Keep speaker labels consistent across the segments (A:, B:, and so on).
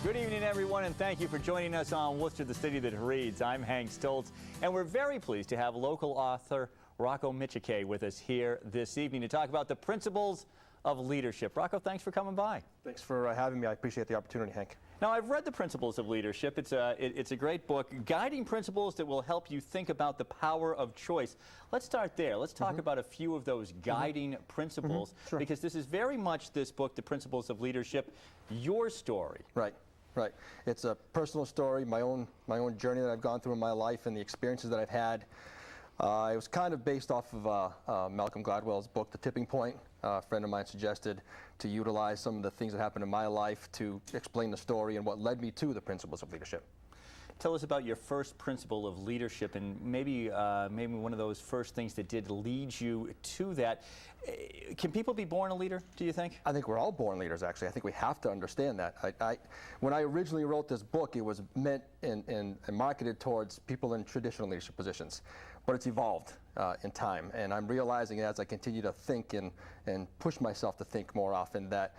A: Good evening, everyone, and thank you for joining us on Worcester, the City That Reads. I'm Hank Stoltz, and we're very pleased to have local author Rocco Michike with us here this evening to talk about the principles of leadership. Rocco, thanks for coming by.
B: Thanks for having me. I appreciate the opportunity, Hank.
A: Now, I've read The Principles of Leadership. It's a great book, guiding principles that will help you think about the power of choice. Let's start there. Let's talk about a few of those guiding principles,
B: Sure.
A: because this is very much, this book, The Principles of Leadership, your story.
B: Right. Right. It's a personal story, my own journey that I've gone through in my life and the experiences that I've had. It was kind of based off of Malcolm Gladwell's book, The Tipping Point. A friend of mine suggested to utilize some of the things that happened in my life to explain the story and what led me to the principles of leadership.
A: Tell us about your first principle of leadership, and maybe one of those first things that did lead you to that. Can people be born a leader, do you think?
B: I think we're all born leaders, actually. I think we have to understand that. When I originally wrote this book, it was meant and marketed towards people in traditional leadership positions. But it's evolved in time, and I'm realizing as I continue to think and push myself to think more often that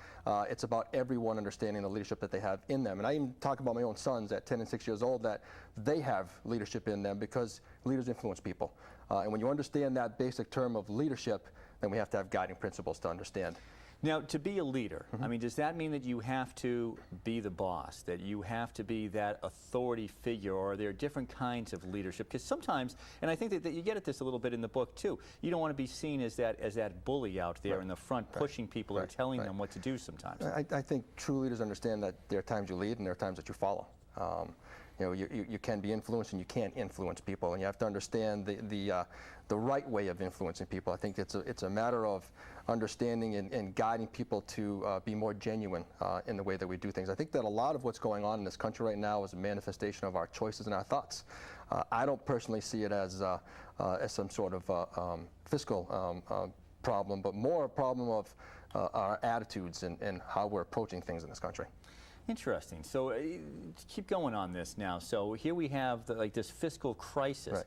B: it's about everyone understanding the leadership that they have in them. And I even talk about my own sons at 10 and 6 years old, that they have leadership in them because leaders influence people. And when you understand that basic term of leadership, then we have to have guiding principles to understand.
A: Now, to be a leader, I mean, does that mean that you have to be the boss, that you have to be that authority figure, or are there different kinds of leadership? Because sometimes, and I think that you get at this a little bit in the book too, you don't want to be seen as that bully out there in the front, pushing people or telling them what to do sometimes.
B: I think true leaders understand that there are times you lead and there are times that you follow. You know, you can be influenced and you can't influence people, and you have to understand the right way of influencing people. I think it's a matter of understanding and guiding people to be more genuine in the way that we do things. I think that a lot of what's going on in this country right now is a manifestation of our choices and our thoughts. I don't personally see it as some sort of fiscal problem, but more a problem of our attitudes and how we're approaching things in this country.
A: Interesting. So keep going on this now. So here we have this fiscal crisis,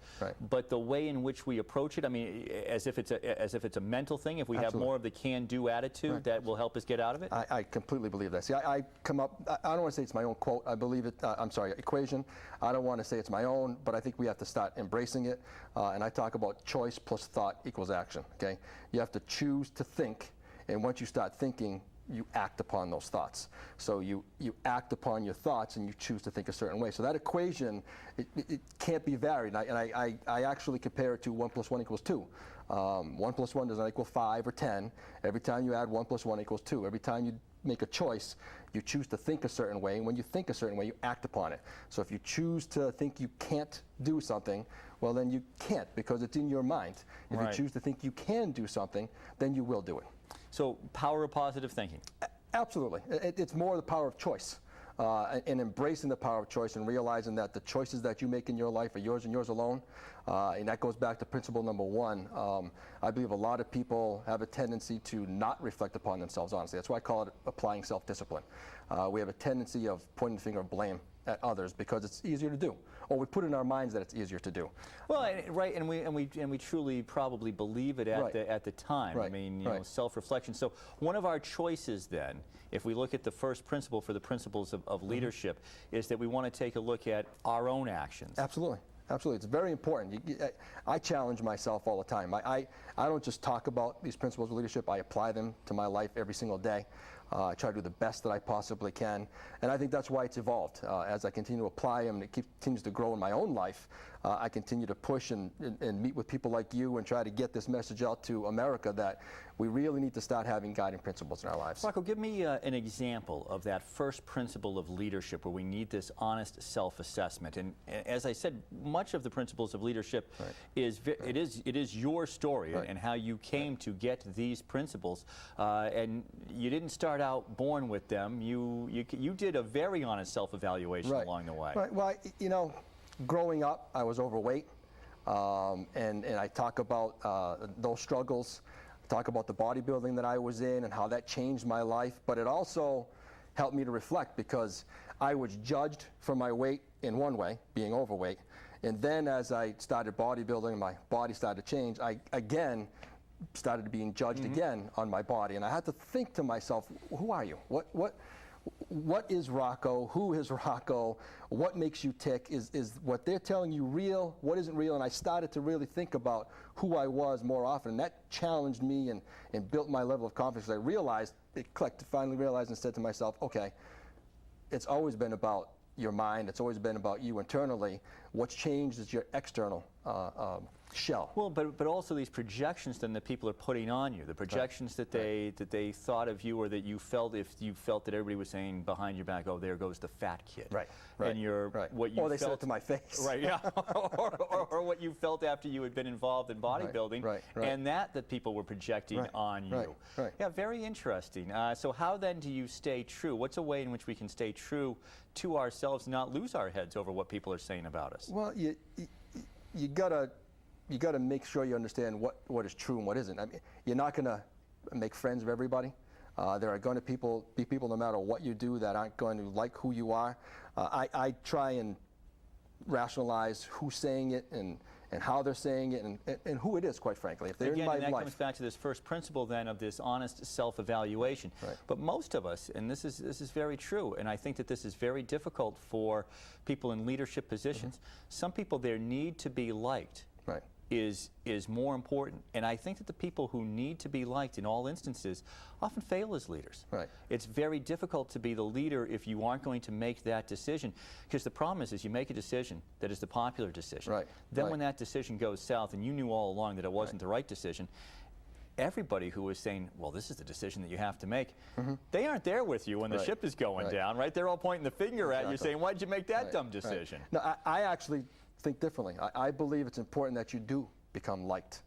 A: but the way in which we approach it, I mean, as if it's a mental thing. If we have more of the can-do attitude, that will help us get out of it.
B: I completely believe that. See, I come up. I don't want to say it's my own quote. I believe it. I'm sorry, equation. I don't want to say it's my own, but I think we have to start embracing it. And I talk about choice plus thought equals action. Okay, you have to choose to think, and once you start thinking, you act upon those thoughts. So you act upon your thoughts and you choose to think a certain way. So that equation, it can't be varied. And I actually compare it to 1 + 1 = 2. 1 + 1 does not equal 5 or 10. Every time you add 1 + 1 = 2. Every time you make a choice, you choose to think a certain way, and when you think a certain way, you act upon it. So if you choose to think you can't do something, well, then you can't, because it's in your mind. If you choose to think you can do something, then you will do it.
A: So power of positive thinking.
B: Absolutely. It's more the power of choice. And embracing the power of choice and realizing that the choices that you make in your life are yours and yours alone. And that goes back to principle number 1. I believe a lot of people have a tendency to not reflect upon themselves honestly. That's why I call it applying self-discipline. We have a tendency of pointing the finger of blame at others because it's easier to do, or we put in our minds that it's easier to do.
A: Well, and we truly probably believe it at the time. I mean, you know, self-reflection. So one of our choices then, if we look at the first principle for the principles of leadership, is that we want to take a look at our own actions.
B: Absolutely. Absolutely. It's very important. I challenge myself all the time. I don't just talk about these principles of leadership. I apply them to my life every single day. I try to do the best that I possibly can, and I think that's why it's evolved. As I continue to apply them and it continues to grow in my own life, I continue to push and meet with people like you and try to get this message out to America that we really need to start having guiding principles in our lives.
A: Rocco, give me an example of that first principle of leadership where we need this honest self-assessment. And as I said, much of the principles of leadership it is your story and how you came to get these principles. And you didn't start out born with them. You did a very honest self-evaluation along the way.
B: Well, you know, growing up, I was overweight, and I talk about those struggles. Talk about the bodybuilding that I was in and how that changed my life, but it also helped me to reflect because I was judged for my weight in one way, being overweight, and then as I started bodybuilding and my body started to change, I again started being judged again on my body, and I had to think to myself, who are you? what is Rocco, who is Rocco, what makes you tick, is what they're telling you real, what isn't real, and I started to really think about who I was more often, and that challenged me and built my level of confidence. I realized, it clicked, finally realized and said to myself, okay, it's always been about your mind, it's always been about you internally. What's changed is your external shell.
A: Well, but also these projections then that people are putting on you, the projections that they thought of you, or that you felt, if you felt that everybody was saying behind your back, oh, there goes the fat kid.
B: Right.
A: And what you
B: or they
A: felt,
B: said it to my face.
A: Right, yeah. or what you felt after you had been involved in bodybuilding,
B: Right.
A: and that people were projecting on you.
B: Right.
A: Yeah, very interesting. So how then do you stay true? What's a way in which we can stay true to ourselves and not lose our heads over what people are saying about us?
B: Well, you gotta make sure you understand what is true and what isn't. I mean, you're not gonna make friends with everybody. There are going to be people, no matter what you do, that aren't going to like who you are. I try and rationalize who's saying it and how they're saying it and who it is, quite frankly. If they're
A: Again,
B: in my
A: and that
B: life.
A: comes back to this first principle then of this honest self-evaluation.
B: Right.
A: But most of us, and this is very true, and I think that this is very difficult for people in leadership positions. Some people, their need to be liked is more important, and I think that the people who need to be liked in all instances often fail as leaders.
B: Right.
A: It's very difficult to be the leader if you aren't going to make that decision, because the problem is you make a decision that is the popular decision.
B: Right.
A: Then when that decision goes south, and you knew all along that it wasn't the right decision, everybody who is saying, well, this is the decision that you have to make, they aren't there with you when the ship is going down, right? They're all pointing the finger at you saying, why'd you make that dumb decision?
B: No, I actually think differently. I believe it's important that you do become liked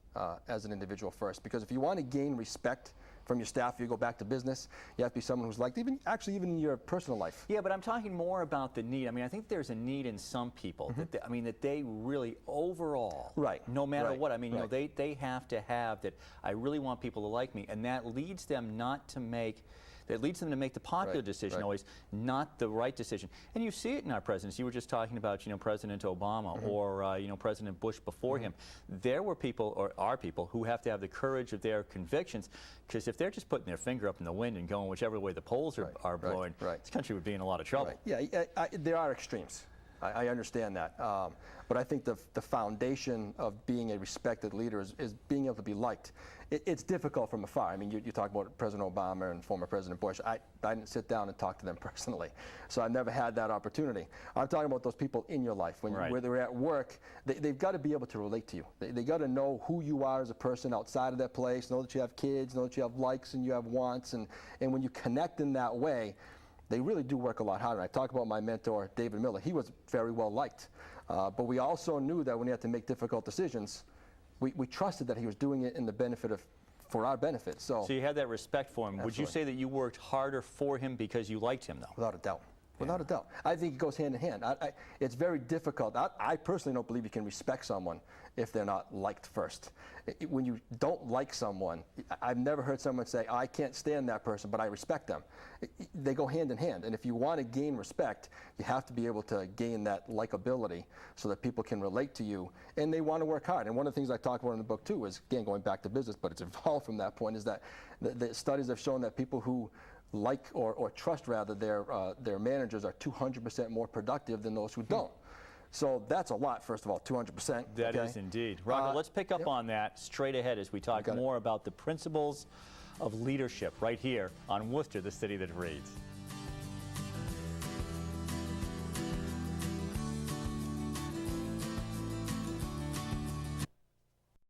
B: as an individual first, because if you want to gain respect from your staff, you go back to business, you have to be someone who's liked, even in your personal life.
A: Yeah, but I'm talking more about the need. I mean, I think there's a need in some people that they really overall, no matter what, I mean, you know, they have to have that. I really want people to like me, and that leads them not to make. That leads them to make the popular decision always, not the right decision. And you see it in our presidents. You were just talking about, you know, President Obama or, you know, President Bush before him. There were people, or are people, who have to have the courage of their convictions, because if they're just putting their finger up in the wind and going whichever way the polls are blowing, this country would be in a lot of trouble.
B: Yeah, there are extremes. I understand that. But I think the foundation of being a respected leader is being able to be liked. It's difficult from afar. I mean, you talk about President Obama and former President Bush. I didn't sit down and talk to them personally, so I've never had that opportunity. I'm talking about those people in your life. Where they're at work, they've got to be able to relate to you. They got to know who you are as a person outside of that place, know that you have kids, know that you have likes and you have wants, and when you connect in that way, they really do work a lot harder. I talk about my mentor, David Miller. He was very well liked, but we also knew that when he had to make difficult decisions, we trusted that he was doing it in the benefit for our benefit. So
A: you had that respect for him.
B: Absolutely.
A: Would you say that you worked harder for him because you liked him, though?
B: Without a doubt. Without a doubt. I think it goes hand in hand. It's very difficult. I personally don't believe you can respect someone if they're not liked first. When you don't like someone, I've never heard someone say, I can't stand that person, but I respect them. They go hand in hand. And if you want to gain respect, you have to be able to gain that likability so that people can relate to you and they want to work hard. And one of the things I talk about in the book, too, is, again, going back to business, but it's evolved from that point, is that the studies have shown that people who like or trust rather their managers are 200% more productive than those who don't. So that's a lot, first of all, 200%.
A: That is indeed. Rocco, let's pick up on that straight ahead as we talk more about the principles of leadership right here on Worcester, the city that reads.